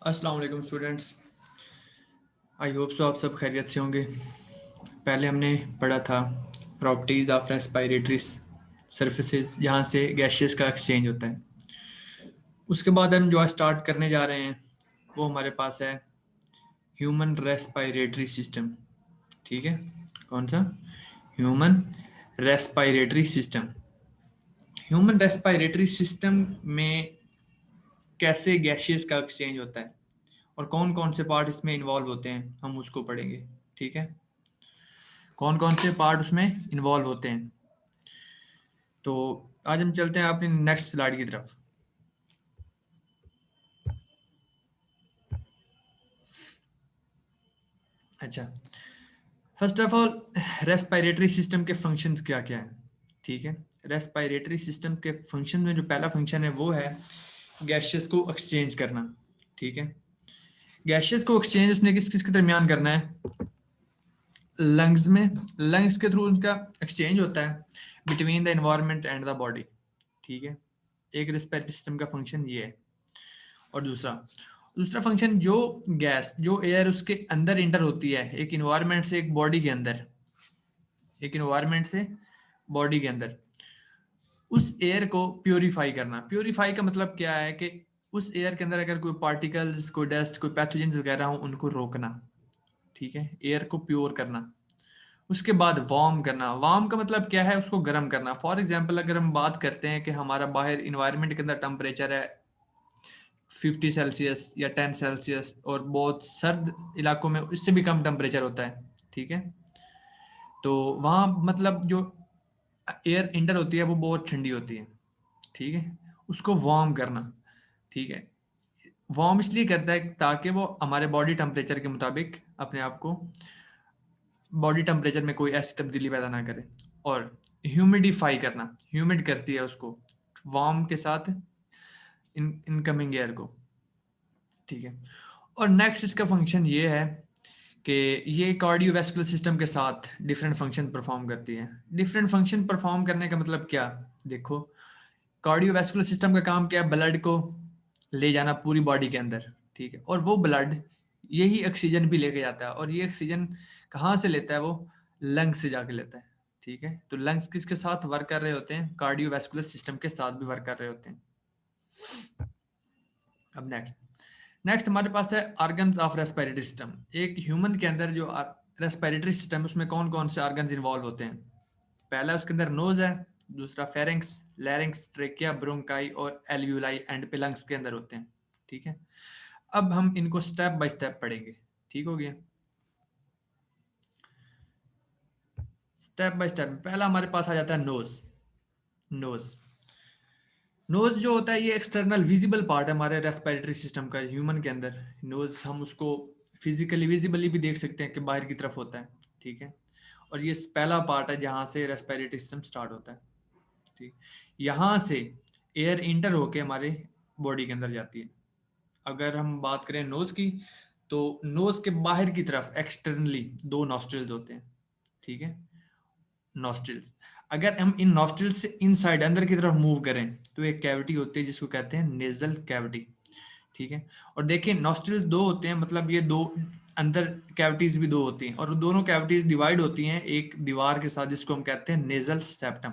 अस्सलाम वालेकुम students. I hope so आप सब खैरियत से होंगे। पहले हमने पढ़ा था प्रॉपर्टीज़ ऑफ रेस्पिरेटरी सर्फेसेज, जहाँ से गैसेस का एक्सचेंज होता है। उसके बाद हम जो स्टार्ट करने जा रहे हैं वो हमारे पास है ह्यूमन रेस्पिरेटरी सिस्टम। ठीक है, कौन सा? Human respiratory system. Human respiratory system में कैसे गैसेस का एक्सचेंज होता है और कौन कौन से पार्ट इसमें इन्वॉल्व होते हैं, हम उसको पढ़ेंगे। ठीक है, कौन कौन से पार्ट उसमें इन्वॉल्व होते हैं। तो आज हम चलते हैं अपनी नेक्स्ट स्लाइड की तरफ। अच्छा, first of all respiratory system के फंक्शंस क्या क्या हैं। ठीक है, रेस्पिरेटरी सिस्टम के फंक्शन में जो पहला फंक्शन है वो है गैसेस को एक्सचेंज करना। ठीक है, गैसेस को एक्सचेंज उसने किस किस के दरमियान करना है? लंग्स में, लंग्स के थ्रू उनका एक्सचेंज होता है between the environment and the body. ठीक है, एक रेस्पिरेटरी सिस्टम का फंक्शन ये है। और दूसरा दूसरा फंक्शन, जो गैस जो एयर उसके अंदर इंटर होती है एक इन्वायरमेंट से एक बॉडी के अंदर, एक इन्वायरमेंट से बॉडी के अंदर, उस एयर को प्योरीफाई करना। प्योरीफाई का मतलब क्या है कि उस एयर के अंदर अगर कोई पार्टिकल्स, कोई डस्ट, कोई पैथोजेंस वगैरह हो उनको रोकना। ठीक है, एयर को प्योर करना। उसके बाद वार्म करना। वार्म का मतलब क्या है? उसको गर्म करना। फॉर एग्जांपल अगर हम बात करते हैं कि हमारा बाहर इन्वायरमेंट के अंदर टेम्परेचर है 50 सेल्सियस या 10 सेल्सियस, और बहुत सर्द इलाकों में इससे भी कम टेम्परेचर होता है। ठीक है, तो वहाँ मतलब जो एयर इंटर होती है वो बहुत ठंडी होती है। ठीक है, उसको वार्म करना। ठीक है, वार्म इसलिए करता है ताकि वो हमारे बॉडी टेम्परेचर के मुताबिक अपने आप को, बॉडी टेम्परेचर में कोई ऐसी तब्दीली पैदा ना करे। और ह्यूमिडिफाई करना, ह्यूमिड करती है उसको वार्म के साथ इनकमिंग एयर को। ठीक है, और नेक्स्ट इसका फंक्शन ये है कि ये कार्डियोवैस्कुलर सिस्टम के साथ डिफरेंट फंक्शन परफॉर्म करती है। डिफरेंट फंक्शन परफॉर्म करने का मतलब क्या? देखो, कार्डियोवैस्कुलर सिस्टम का काम क्या है? ब्लड को ले जाना पूरी बॉडी के अंदर। ठीक है, और वो ब्लड यही ऑक्सीजन भी लेके जाता है, और ये ऑक्सीजन कहाँ से लेता है? वो लंग्स से जाके लेता है। ठीक है, तो लंग्स किसके साथ वर्क कर रहे होते हैं? कार्डियोवैस्कुलर सिस्टम के साथ भी वर्क कर रहे होते हैं। अब नेक्स्ट नेक्स्ट हमारे पास है ऑर्गन्स ऑफ रेस्पिरेटरी सिस्टम। एक ह्यूमन के अंदर जो रेस्पिरेटरी सिस्टम, उसमें कौन कौन से ऑर्गन्स इन्वॉल्व होते हैं? पहला उसके अंदर नोज है, दूसरा फेरिंक्स, लैरिंक्स, ट्रेकिया, ब्रोंकाई और एल्वियोलाई एंड पेलंग्स के अंदर होते हैं। ठीक है, अब हम इनको स्टेप बाय स्टेप पढ़ेंगे। ठीक हो गया? स्टेप बाय स्टेप पहला हमारे पास आ जाता है नोज। नोज नोज जो होता है ये एक्सटर्नल विजिबल पार्ट है हमारे रेस्पिरेटरी सिस्टम का। ह्यूमन के अंदर नोज, हम उसको फिजिकली विजिबली भी देख सकते हैं कि बाहर की तरफ होता है। ठीक है, और ये पहला पार्ट है जहाँ से रेस्पिरेटरी सिस्टम स्टार्ट होता है। ठीक, यहाँ से एयर इंटर होके हमारे बॉडी के अंदर जाती है। अगर हम बात करें नोज की, तो नोज के बाहर की तरफ एक्सटर्नली दो नॉस्ट्रिल्स होते हैं। ठीक है, नॉस्ट्रिल्स। अगर हम इन नॉस्ट्रिल्स से इनसाइड अंदर की तरफ मूव करें तो एक कैविटी होती है जिसको कहते हैं नेजल कैविटी। ठीक है, और देखिए नॉस्ट्रिल्स दो होते हैं, मतलब ये दो अंदर कैविटीज भी दो होती हैं, और दोनों कैविटीज डिवाइड होती हैं एक दीवार के साथ जिसको हम कहते हैं नेजल सेप्टम।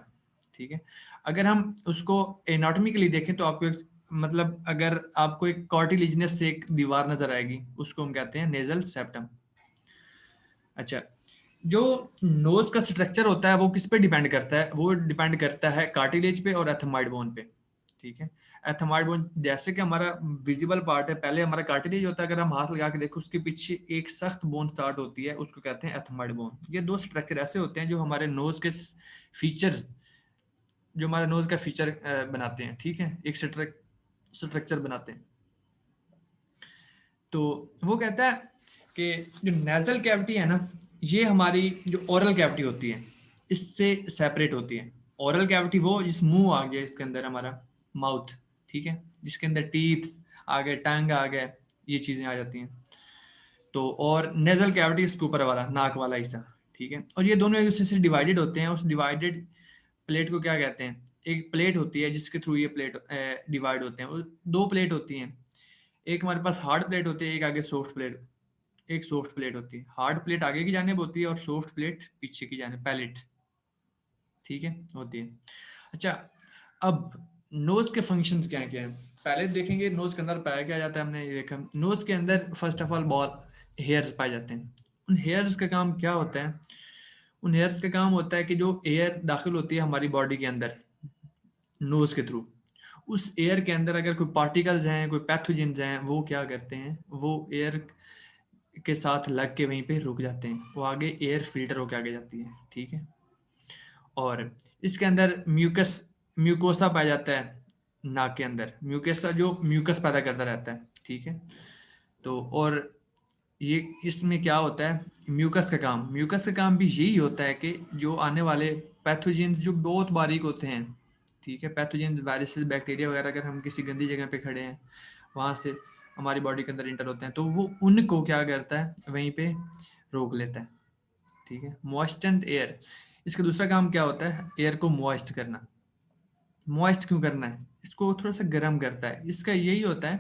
ठीक है, अगर हम उसको एनाटॉमिकली देखें तो आपको मतलब अगर आपको एक कार्टिलेजिनस से एक दीवार नजर आएगी, उसको हम कहते हैं नेजल सेप्टम। अच्छा, जो नोज का स्ट्रक्चर होता है वो किस पे डिपेंड करता है? वो डिपेंड करता है कार्टिलेज पे और एथमाइड बोन पे। ठीक है, एथमाइड बोन जैसे कि हमारा विजिबल पार्ट है, पहले हमारा कार्टिलेज होता है, अगर हम हाथ लगा के देखो उसके पीछे एक सख्त बोन स्टार्ट होती है, उसको कहते हैं एथमाइड बोन। ये दो स्ट्रक्चर ऐसे होते हैं जो हमारे नोज के फीचर्स, जो हमारे नोज का फीचर बनाते हैं। ठीक है, एक स्ट्रक्चर बनाते हैं। तो वो कहता है कि जो नेजल कैविटी है ना, ये हमारी जो ओरल कैविटी होती है इससे सेपरेट होती है। ओरल कैविटी वो जिस मुंह आ गया इसके अंदर हमारा माउथ। ठीक है, जिसके अंदर टीथ आ गए, टंग आ गए, ये चीजें आ जाती हैं। तो और नेजल कैविटी इसके ऊपर वाला नाक वाला हिस्सा। ठीक है, और ये दोनों एक दूसरे से डिवाइडेड होते हैं। उस डिवाइडेड प्लेट को क्या कहते हैं? एक प्लेट होती है जिसके थ्रू ये प्लेट डिवाइड होते हैं। दो प्लेट होती हैं, एक हमारे पास हार्ड प्लेट होती है, एक आगे सॉफ्ट प्लेट, एक सॉफ्ट प्लेट होती है। हार्ड प्लेट आगे की जानिब होती है और सॉफ्ट प्लेट पीछे की जानिब, पैलेट, ठीक है, होती है। अच्छा, अब नोज के फंक्शंस क्या क्या हैं, पहले देखेंगे नोज के अंदर पाया क्या जाता है। हमने ये देखा नोज के अंदर फर्स्ट ऑफ ऑल बहुत हेयर्स पाए जाते हैं। उन हेयर्स का काम क्या होता है, उन हेयर्स का काम होता है कि जो एयर दाखिल होती है हमारी बॉडी के अंदर नोज के थ्रू, उस एयर के अंदर अगर कोई पार्टिकल्स हैं, कोई पैथोजेंस हैं, वो क्या करते हैं, वो एयर के साथ लग के वहीं पे रुक जाते हैं, वो आगे एयर फिल्टर होके आगे जाती है, ठीक है। और इसके अंदर म्यूकस, म्यूकोसा पाया जाता है नाक के अंदर, म्यूकोसा जो म्यूकस पैदा करता रहता है, ठीक है। तो और ये इसमें क्या होता है, म्यूकस का काम भी यही होता है कि जो आने वाले पैथोजेंस जो बहुत बारीक होते हैं, ठीक है, पैथोजेंस वायरसेस बैक्टीरिया वगैरह, अगर हम किसी गंदी जगह पे खड़े हैं वहाँ से हमारी बॉडी के अंदर इंटर होते हैं, तो वो उनको क्या करता है, वहीं पे रोक लेता है, ठीक है। मॉइस्टेंट एयर, इसका दूसरा काम क्या होता है, एयर को मॉइस्ट करना। मॉइस्ट क्यों करना है, इसको थोड़ा सा गर्म करता है। इसका यही होता है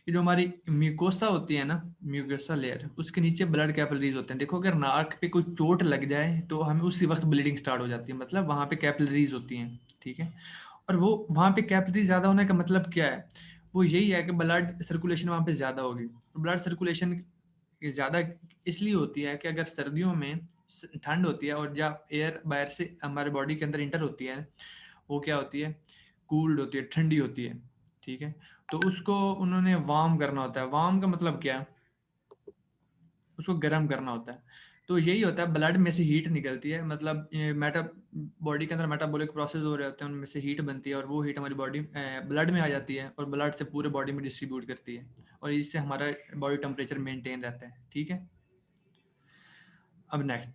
कि जो हमारी म्यूकोसा होती है ना, म्यूकोसा लेयर, उसके नीचे ब्लड कैपिलरीज होते हैं। देखो अगर नाक पे कोई चोट लग जाए तो हमें उसी वक्त ब्लीडिंग स्टार्ट हो जाती है, मतलब वहाँ पे कैपिलरीज होती हैं, ठीक है। और वो वहाँ पे कैपिलरी ज़्यादा होने का मतलब क्या है, वो यही है कि ब्लड सर्कुलेशन वहाँ पे ज़्यादा होगी। ब्लड सर्कुलेशन ज़्यादा इसलिए होती है कि अगर सर्दियों में ठंड होती है और जब एयर बाहर से हमारे बॉडी के अंदर इंटर होती है, वो क्या होती है, कूल्ड होती है, ठंडी होती है, ठीक है। तो उसको उन्होंने वार्म करना होता है। वार्म का मतलब क्या है, उसको गर्म करना होता है। तो यही होता है, ब्लड में से हीट निकलती है, मतलब बॉडी के अंदर मेटाबॉलिक प्रोसेस हो रहे होते हैं, उनमें से हीट बनती है और वो हीट हमारी बॉडी ब्लड में आ जाती है और ब्लड से पूरे बॉडी में डिस्ट्रीब्यूट करती है और इससे हमारा बॉडी टेम्परेचर मेंटेन रहता है, ठीक है। अब नेक्स्ट,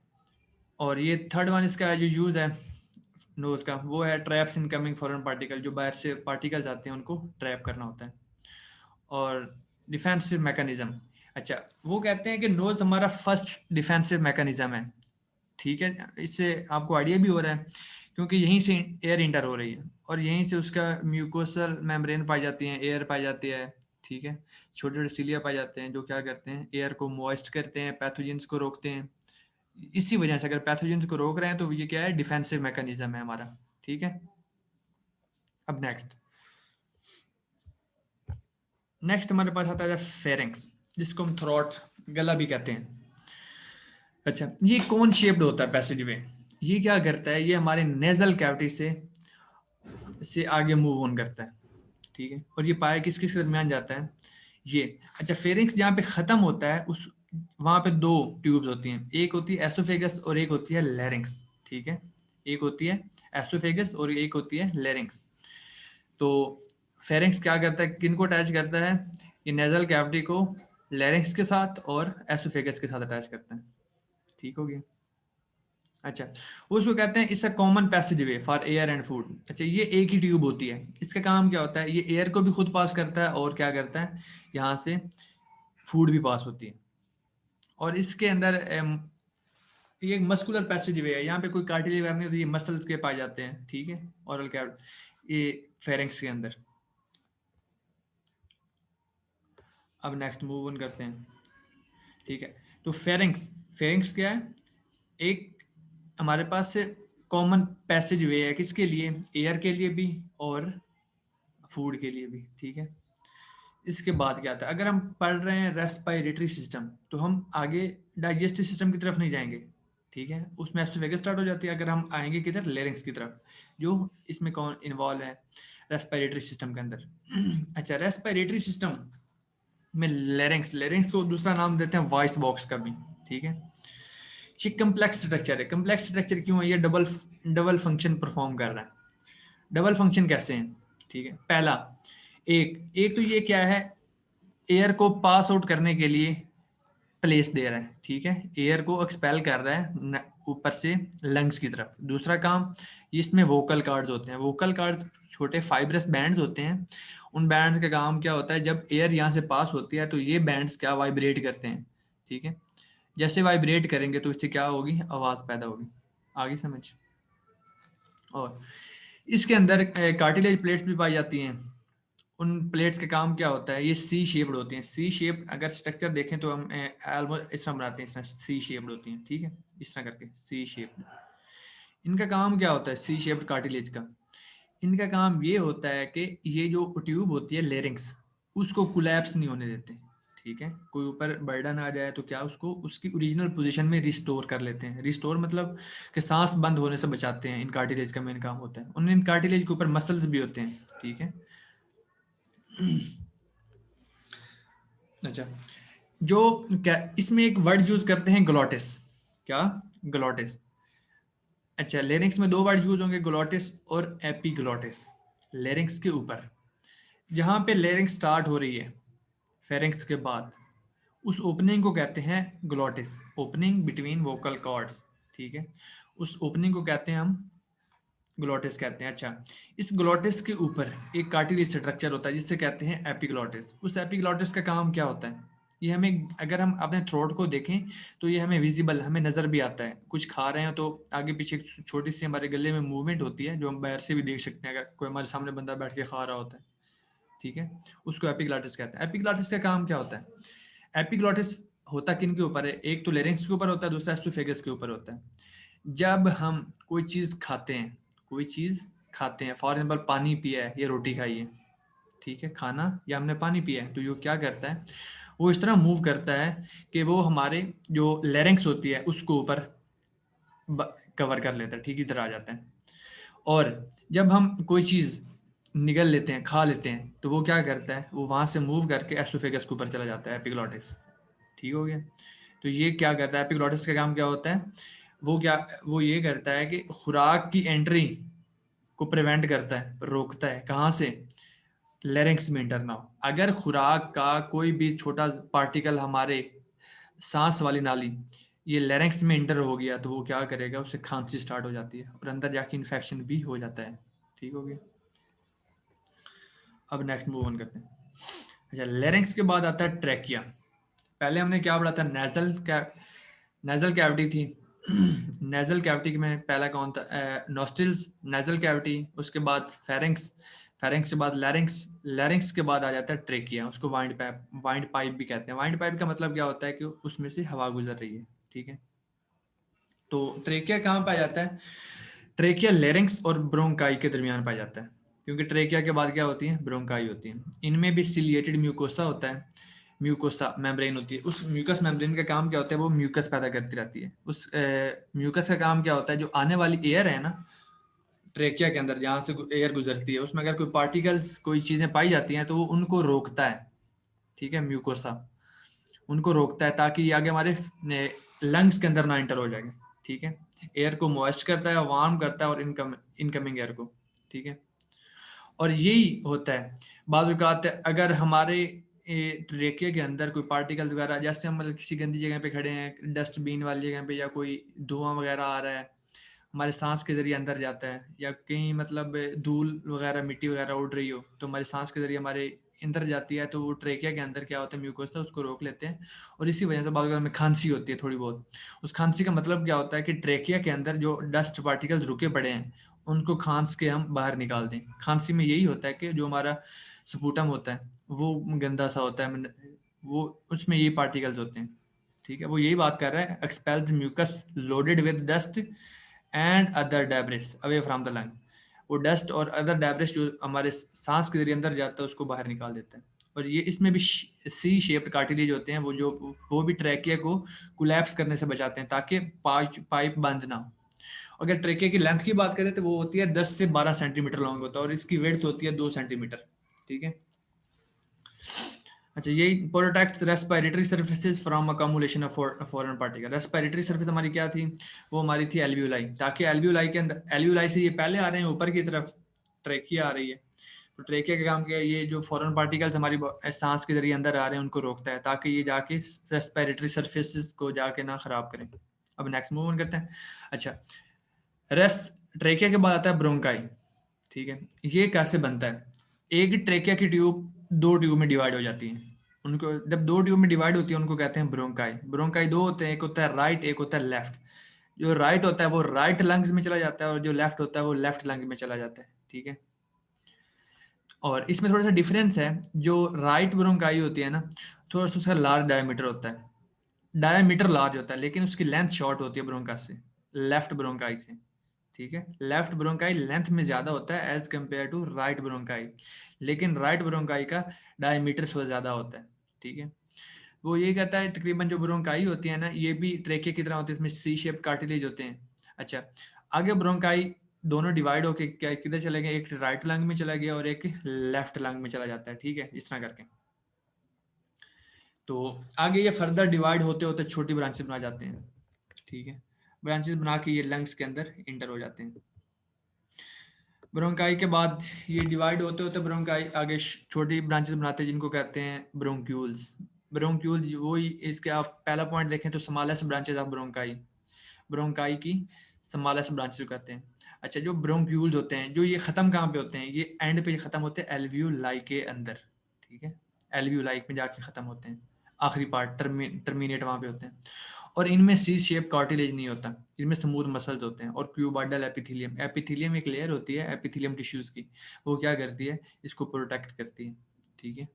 और ये थर्ड वन इसका जो यूज़ है नोज का, वो है ट्रैप्स इनकमिंग फॉरेन पार्टिकल, जो बाहर से पार्टिकल्स आते हैं उनको ट्रैप करना होता है। और डिफेंसिव मैकेनिज्म, अच्छा, वो कहते हैं कि नोज हमारा फर्स्ट डिफेंसिव मैकेनिज्म है, ठीक है। इससे आपको आइडिया भी हो रहा है क्योंकि यहीं से एयर इंटर हो रही है और यहीं से उसका म्यूकोसल मेम्ब्रेन पाई जाती है, एयर पाई जाती है, ठीक है। छोटे छोटे सीलिया पाए जाते हैं जो क्या करते हैं, एयर को मॉइस्ट करते हैं, पैथोजेंस को रोकते हैं। इसी वजह से अगर पैथोजेंस को रोक रहे हैं तो ये क्या है, डिफेंसिव मैकेनिज्म है हमारा, ठीक है। अब नेक्स्ट, हमारे पास आता है फेरिंक्स, जिसको हम थ्रोट, गला भी कहते हैं। अच्छा, ये कौन शेप्ड होता है पैसेज वे, ये क्या करता है, ये हमारे नेजल कैविटी से आगे मूव ऑन करता है, ठीक है। और ये पाया किस किस के दरमियान जाता है, ये, अच्छा, फेरिंक्स जहाँ पे खत्म होता है उस वहां पे दो ट्यूब्स होती हैं, एक होती है एसोफेगस और एक होती है लैरिंक्स, ठीक है। एक होती है एसोफेगस और एक होती है लैरिंक्स। तो फेरिंक्स क्या करता है, किन को अटैच करता है, ये नेजल कैविटी को लैरिंक्स के साथ और एसोफेगस के साथ अटैच करता है, ठीक हो गया। अच्छा, वो उसको कहते हैं it's a common passage way for air and food. अच्छा, ये एक ही ट्यूब होती है, इसका काम क्या होता है, ये एयर को भी खुद पास करता है और क्या करता है, यहाँ से फूड भी पास होती है। और इसके अंदर ये एक मस्कुलर पैसेज वे है, यहाँ पे कोई कार्टिलेज वगैरह नहीं होती, ये मसल्स के पाए जाते हैं, ठीक है, ओरल कैविटी, ये फेरिंक्स के अंदर। अब नेक्स्ट मूव ऑन करते हैं, ठीक है। तो फेरिंक्स, फेरिंक्स क्या है, एक हमारे पास से कॉमन पैसेज वे है, किसके लिए, एयर के लिए भी और फूड के लिए भी, ठीक है। इसके बाद क्या आता है, अगर हम पढ़ रहे हैं रेस्पिरेटरी सिस्टम तो हम आगे डाइजेस्टिव सिस्टम की तरफ नहीं जाएंगे, ठीक है, उसमें एस्टोफेगस स्टार्ट हो जाती है। अगर हम आएंगे किधर, लेरिंग्स की तरफ, जो इसमें कौन इन्वॉल्व है, रेस्पिरेटरी सिस्टम के अंदर। अच्छा, रेस्पिरेटरी सिस्टम में लेरिंग्स, लेरिंग्स को दूसरा नाम देते हैं वॉइस बॉक्स का भी, ठीक है। ये कम्प्लेक्स स्ट्रक्चर है। कम्प्लेक्स स्ट्रक्चर क्यों है, ये डबल डबल फंक्शन परफॉर्म कर रहा है। डबल फंक्शन कैसे हैं, ठीक है। पहला, एक एक तो ये क्या है, एयर को पास आउट करने के लिए प्लेस दे रहा है, ठीक है, एयर को एक्सपेल कर रहा है ऊपर से लंग्स की तरफ। दूसरा काम, इसमें वोकल कार्ड्स होते हैं। वोकल कार्ड्स छोटे फाइब्रस बैंड्स होते हैं। उन बैंड्स का काम क्या होता है, जब एयर यहाँ से पास होती है तो ये बैंड्स क्या वाइब्रेट करते हैं, ठीक है। जैसे वाइब्रेट करेंगे तो इससे क्या होगी, आवाज़ पैदा होगी। आगे समझ। और इसके अंदर कार्टिलेज प्लेट्स भी पाई जाती हैं उन प्लेट्स का काम क्या होता है, ये सी शेप्ड होती हैं। सी शेप अगर स्ट्रक्चर देखें तो हम ऑलमोस्ट इस तरह बनाते हैं, इस तरह सी शेप्ड होती हैं, ठीक है, इस तरह करके सी शेप। इनका काम क्या होता है सी शेप्ड कार्टिलेज का? इनका काम ये होता है कि ये जो ट्यूब होती है लेरिंग्स, उसको कोलैप्स नहीं होने देते, ठीक है। कोई ऊपर बर्डन आ जाए तो क्या उसको उसकी ओरिजिनल पोजीशन में रिस्टोर कर लेते हैं। रिस्टोर मतलब कि सांस बंद होने से बचाते हैं। इन कार्टिलेज का मेन काम होता है। उन इन कार्टिलेज के ऊपर मसल्स भी होते हैं, ठीक है। अच्छा, जो क्या इसमें एक वर्ड यूज करते हैं ग्लोटिस। क्या? ग्लोटिस। अच्छा, लेरिंग्स में दो वर्ड यूज होंगे, ग्लोटिस और एपिग्लोटिस। लेरिंग्स के ऊपर जहाँ पे लेरिंग्स स्टार्ट हो रही है फेरिंग्स के बाद, उस ओपनिंग को कहते हैं glottis, opening between vocal cords, ठीक है। उस ओपनिंग को कहते हैं हम ग्लोटिस कहते हैं। अच्छा, इस ग्लोटिस के ऊपर एक कार्टिलेज स्ट्रक्चर होता है जिससे कहते हैं एपिग्लोटिस। उस एपिग्लोटिस का काम क्या होता है? ये हमें, अगर हम अपने थ्रोट को देखें तो ये हमें विजिबल, हमें नज़र भी आता है। कुछ खा रहे हैं तो आगे पीछे एक छोटी सी हमारे गले में मूवमेंट होती है जो हम बाहर से भी देख सकते हैं, अगर कोई हमारे सामने बंदा बैठ के खा रहा होता है, ठीक है। उसको एपिग्लोटिस कहते हैं। एपिग्लोटिस का काम क्या होता है? एपिग्लोटिस होता किन के ऊपर है? एक तो लेरिंक्स के ऊपर होता है, दूसरा एसोफेगस के ऊपर होता है। जब हम कोई चीज़ खाते हैं, कोई चीज़ खाते हैं, फॉर एग्जाम्पल पानी पिया है या रोटी खाई है, ठीक है, खाना या हमने पानी पिया है, तो ये क्या करता है, वो इस तरह मूव करता है कि वो हमारे जो लेरिंक्स होती है उसको ऊपर कवर कर लेता है, ठीक, इधर आ जाता है। और जब हम कोई चीज़ निगल लेते हैं, खा लेते हैं, तो वो क्या करता है, वो वहाँ से मूव करके एसोफेगस के ऊपर चला जाता है, एपिग्लोटिस, ठीक हो गया। तो ये क्या करता है, एपिग्लोटिस का काम क्या होता है? वो ये करता है कि खुराक की एंट्री को प्रिवेंट करता है, रोकता है, कहाँ से? लेरिंक्स में इंटर ना हो। अगर खुराक का कोई भी छोटा पार्टिकल हमारे सांस वाली नाली, ये लेरिंक्स में इंटर हो गया, तो वो क्या करेगा, उससे खांसी स्टार्ट हो जाती है और अंदर जाके इन्फेक्शन भी हो जाता है, ठीक हो गया। अब नेक्स्ट मूव ऑन करते हैं। अच्छा, लेरिंक्स के बाद आता है ट्रैकिया। पहले हमने क्या पढ़ा था? नेजल कैविटी थी। नेजल कैविटी में पहला कौन था? नॉस्ट्रिल्स, नेजल कैविटी, उसके बाद फेरिंक्स, फेरिंक्स के बाद लैरिंक्स, लैरिंक्स के बाद आ जाता है ट्रेकिया। उसको वाइंड पाइप भी कहते हैं। वाइंड पाइप का मतलब क्या होता है कि उसमें से हवा गुजर रही है, ठीक है। तो ट्रेकिया कहाँ पाया जाता है? ट्रेकिया लेरिंक्स और ब्रोंकाई के दरमियान पाया जाता है, क्योंकि ट्रेकिया के बाद क्या होती है? ब्रोंकाई होती है। इनमें भी सिलिएटेड म्यूकोसा होता है, म्यूकोसा मेम्ब्रेन होती है। उस म्यूकस मेम्ब्रेन का काम क्या होता है? वो म्यूकस पैदा करती रहती है। उस म्यूकस का काम क्या होता है? जो आने वाली एयर है ना ट्रेकिया के अंदर, जहाँ से एयर गुजरती है, उसमें अगर कोई पार्टिकल्स, कोई चीज़ें पाई जाती हैं तो वो उनको रोकता है, ठीक है, म्यूकोसा उनको रोकता है ताकि ये आगे हमारे लंग्स के अंदर ना इंटर हो जाए, ठीक है। एयर को मॉइस्ट करता है, वार्म करता है, और इनकमिंग एयर को, ठीक है। और यही होता है बाद औक़ात अगर हमारे ट्रेकिया के अंदर कोई पार्टिकल्स वगैरह, जैसे हम मतलब किसी गंदी जगह पे खड़े हैं, डस्टबिन वाली जगह पे, या कोई धुआं वगैरह आ रहा है, हमारे सांस के जरिए अंदर जाता है, या कहीं मतलब धूल वगैरह, मिट्टी वगैरह उड़ रही हो तो हमारे सांस के जरिए हमारे अंदर जाती है, तो वो ट्रेकिया के अंदर क्या होता है, म्यूकोसा उसको रोक लेते हैं। और इसी वजह से बाद में खांसी होती है थोड़ी बहुत। उस खांसी का मतलब क्या होता है कि ट्रेकिया के अंदर जो डस्ट पार्टिकल्स रुके पड़े हैं उनको खांस के हम बाहर निकाल दें। खांसी में यही होता है कि जो हमारा स्पूटम होता है वो गंदा सा होता है, वो उसमें ये पार्टिकल्स होते हैं, ठीक है। वो यही बात कर रहा है, expels mucus loaded with dust and other debris away from the lung. वो डस्ट और अदर डेब्रिस जो हमारे सांस के जरिए अंदर जाता है उसको बाहर निकाल देता है। और ये इसमें भी सी शेप्ड कार्टिलेज होते हैं, वो भी ट्रैकिया को कोलैप्स करने से बचाते हैं ताकि पाइप बंद ना हो। अगर ट्रैकिया की लेंथ की बात करें तो वो होती है 10 से 12 सेंटीमीटर लॉन्ग होता है, और इसकी विड्थ होती है 2 सेंटीमीटर, ठीक है। अच्छा, यही protect respiratory surfaces from accumulation of foreign particle. Respiratory surface हमारी क्या थी? वो हमारी थी एल्वियोलाई, ताकि एल्वियोलाई के अंदर, एल्वियोलाई से ये पहले आ रहे हैं ऊपर की तरफ, ट्रेकिया आ रही है, तो ट्रेकिया का काम क्या है? ये जो फॉरेन पार्टिकल्स हमारी सांस के जरिए अंदर आ रहे हैं उनको रोकता है ताकि ये जाके रेस्पिरेटरी सर्फेसिस को जाके ना खराब करें। अब नेक्स्ट मूव ऑन करते हैं। अच्छा, रेस्ट ट्रेकिया के बाद आता है ब्रोंकाई, ठीक है। ये कैसे बनता है? एक ट्रेकिया की ट्यूब दो ट्यूब में डिवाइड हो जाती है। उनको जब दो ट्यूब में डिवाइड होती है उनको कहते हैं ब्रोंकाई। ब्रोंकाई दो होते हैं, एक होता है राइट, एक होता है लेफ्ट। जो राइट होता है वो राइट लंग्स में चला जाता है, और जो लेफ्ट होता है वो लेफ्ट लंग में चला जाता है, ठीक है। और इसमें थोड़ा सा डिफरेंस है, जो राइट ब्रोंकाई होती है ना, थोड़ा सा उसका लार्ज डायमीटर होता है, डायमीटर लार्ज होता है, लेकिन उसकी लेंथ शॉर्ट होती है ब्रोंकास से, लेफ्ट ब्रोंकाई से। ठीक है, लेफ्ट ब्रोंकाई लेंथ में ज्यादा होता है as compare to right bronchi, लेकिन राइट ब्रोंकाई का डायमीटर थोड़ा ज्यादा होता है। ठीक है, वो ये कहता है तकरीबन जो ब्रोंकाई होती है ना, ये भी ट्रेके की तरह होती है, इसमें सी शेप कार्टिलेज होते हैं। अच्छा, आगे ब्रोंकाई दोनों डिवाइड होके क्या किधर चले गए, एक राइट लंग में चला गया और एक लेफ्ट लंग में चला जाता है। ठीक है, इस तरह करके। तो आगे ये फर्दर डिवाइड होते होते छोटी ब्रांचेस बना जाते हैं। ठीक है, ब्रांचेस बना के ये लंग्स के अंदर इंटर हो जाते हैं। ब्रोंकाई के बाद ये डिवाइड होते होते ब्रोंकाई आगे छोटी ब्रांचेस बनाते हैं, जिनको कहते हैं ब्रोंक्यूल्स। ब्रोंक्यूल वही, इसके आप पहला पॉइंट देखें तो smallest branches of bronchi, bronchi की स्मॉलेस्ट ब्रांचेस कहते हैं। अच्छा, जो ब्रोंक्यूल्स होते हैं, जो ये खत्म कहाँ पे होते हैं, ये एंड पे खत्म होते हैं एल्वियोलाई के अंदर। ठीक है, एल्वियोलाई में जाके खत्म होते हैं, आखिरी पार्ट टर्मिनेट वहाँ पे होते हैं। और इनमें सी शेप कार्टिलेज नहीं होता, इनमें स्मूथ मसल्स होते हैं। और क्यूबाइडल एपिथेलियम, एपिथेलियम एक लेयर होती है एपिथेलियम टिश्यूज की, वो क्या करती है, इसको प्रोटेक्ट करती है। ठीक है,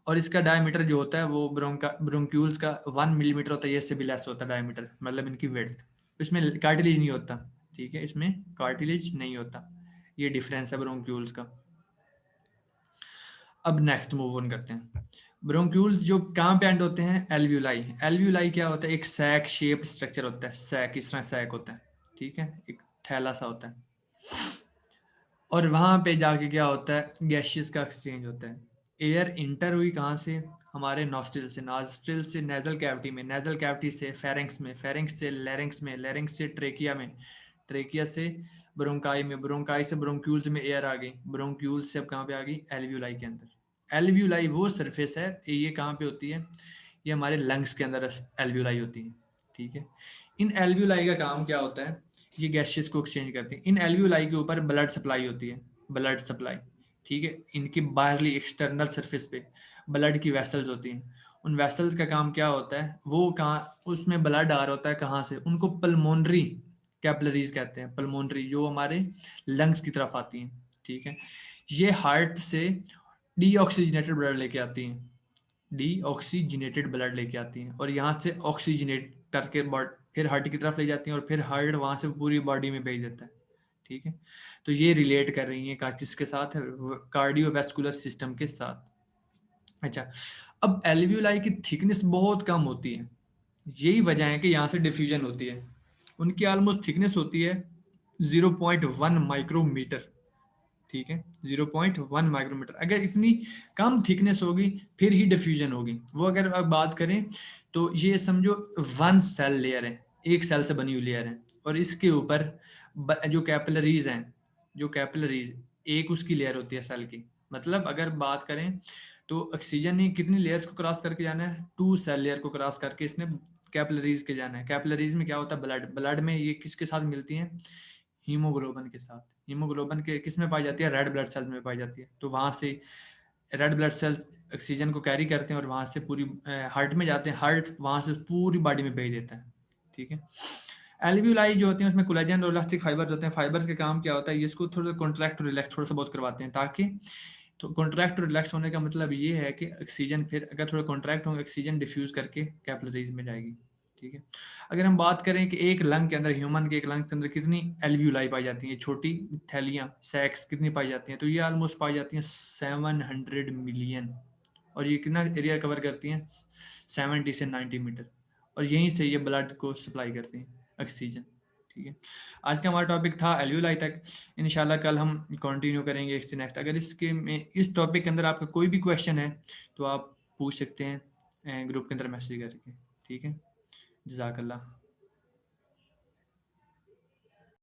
और इसका डायमीटर जो होता है वो ब्रोंक्यूल्स का 1 मिलीमीटर होता है, ये से भी लेस होता है डायमीटर, मतलब इनकी विड्थ। इसमें कार्टिलेज नहीं होता। ठीक है, इसमें कार्टिलेज नहीं होता, ये डिफरेंस है ब्रोंक्यूल्स का। अब नेक्स्ट मूव ऑन करते हैं। ब्रोंक्यूल्स जो कहाँ पे एंड होते हैं, एल्व्यूलाई। एल्व्यूलाई क्या होता है, एक सैक शेप्ड स्ट्रक्चर होता है, सैक, इस तरह सैक होता है। ठीक है, एक थैला सा होता है। और वहां पे जाके क्या होता है, गैसेस का एक्सचेंज होता है। एयर इंटर हुई कहाँ से, हमारे नॉस्ट्रिल से, नॉस्ट्रिल से नेजल कैविटी में, नेजल कैविटी से फेरेंक्स में, फेरेंक्स से लेरिंक्स में, लेरिंक्स से ट्रेकिया में, ट्रेकिया से ब्रोंकाई में, ब्रोंकाई से ब्रोंक्यूल्स में एयर आ गई, ब्रोंक्यूल्स से अब कहाँ पे आ गई, एल्व्यूलाई के अंदर। एल्व्यूलाई वो सरफेस है, ये कहाँ पे होती है, ये हमारे लंग्स के अंदर एल्व्यूलाई होती है। ठीक है, इन एल्व्यूलाई का काम क्या होता है, ये गैसेस को एक्सचेंज करती हैं। इन एल्व्यूलाई के ऊपर ब्लड सप्लाई होती है, ब्लड सप्लाई। ठीक है, इनकी बाहरली एक्सटर्नल सरफेस पे ब्लड की वेसल्स होती हैं। उन वेसल्स का काम क्या होता है, वो कहाँ, उसमें ब्लड आ रहा होता है कहाँ से, उनको पल्मोनरी कैपिलरीज कहते हैं, पल्मोनरी, जो हमारे लंग्स की तरफ आती हैं। ठीक है, ये हार्ट से डीऑक्सीजनेटेड ब्लड लेके आती हैं, डीऑक्सीजनेटेड ब्लड लेके आती हैं, और यहाँ से ऑक्सीजनेट करके फिर हार्ट की तरफ ले जाती हैं, और फिर हार्ट वहाँ से पूरी बॉडी में भेज देता है। ठीक है, तो ये रिलेट कर रही है किसके साथ, कार्डियोवैस्कुलर सिस्टम के साथ। अच्छा, अब एल्वियोलाई की थिकनेस बहुत कम होती है, यही वजह है कि यहाँ से डिफ्यूजन होती है। उनकी ऑलमोस्ट थिकनेस होती है 0.1 माइक्रोमीटर। ठीक है, 0.1 माइक्रोमीटर। अगर इतनी कम थिकनेस होगी फिर ही डिफ्यूजन होगी। वो अगर आप बात करें तो ये समझो 1 सेल लेयर है, एक सेल से बनी हुई लेयर है, और इसके ऊपर जो कैपिलरीज हैं, जो कैपिलरीज एक उसकी लेयर होती है सेल की। मतलब अगर बात करें तो ऑक्सीजन ने कितनी लेयर्स को क्रॉस करके जाना है, 2 सेल लेयर को क्रॉस करके इसने कैपिलरीज के जाना है। कैपिलरीज में क्या होता है, ब्लड, ब्लड में ये किसके साथ मिलती है, हीमोग्लोबिन के साथ। हीमोग्लोबिन के किस में पाई जाती है, रेड ब्लड सेल्स में पाई जाती है। तो वहां से रेड ब्लड सेल्स ऑक्सीजन को कैरी करते हैं और वहां से पूरी हार्ट में जाते हैं, हार्ट वहां से पूरी बॉडी में भेज देता है। ठीक है, एल्वियोलाई जो होते हैं उसमें कोलेजन और इलास्टिक फाइबर होते हैं। फाइबर्स का काम क्या होता है, इसको थोड़ा कॉन्ट्रैक्ट और रिलैक्स थोड़ा सा बहुत करवाते हैं, ताकि, तो कॉन्ट्रैक्ट और रिलैक्स होने का मतलब ये है कि ऑक्सीजन फिर अगर थोड़ा कॉन्ट्रैक्ट होगा, ऑक्सीजन डिफ्यूज करके कैपिलरीज में जाएगी। ठीक है, अगर हम बात करें कि एक लंग के अंदर, ह्यूमन के एक लंग के अंदर कितनी एल्वियोलाई पाई जाती हैं, छोटी थैलियाँ, सैक्स कितनी पाई जाती हैं, तो ये ऑलमोस्ट पाई जाती हैं 700 मिलियन। और ये कितना एरिया कवर करती हैं, 70 से 90 मीटर। और यहीं से ये ब्लड को सप्लाई करती हैं ऑक्सीजन। ठीक है, आज का हमारा टॉपिक था एल्वियोलाई तक। इंशाल्लाह कल हम कंटिन्यू करेंगे इससे नेक्स्ट। अगर इसके में इस टॉपिक के अंदर आपका कोई भी क्वेश्चन है तो आप पूछ सकते हैं ग्रुप के अंदर मैसेज करके। ठीक है, जज़ाकल्लाह।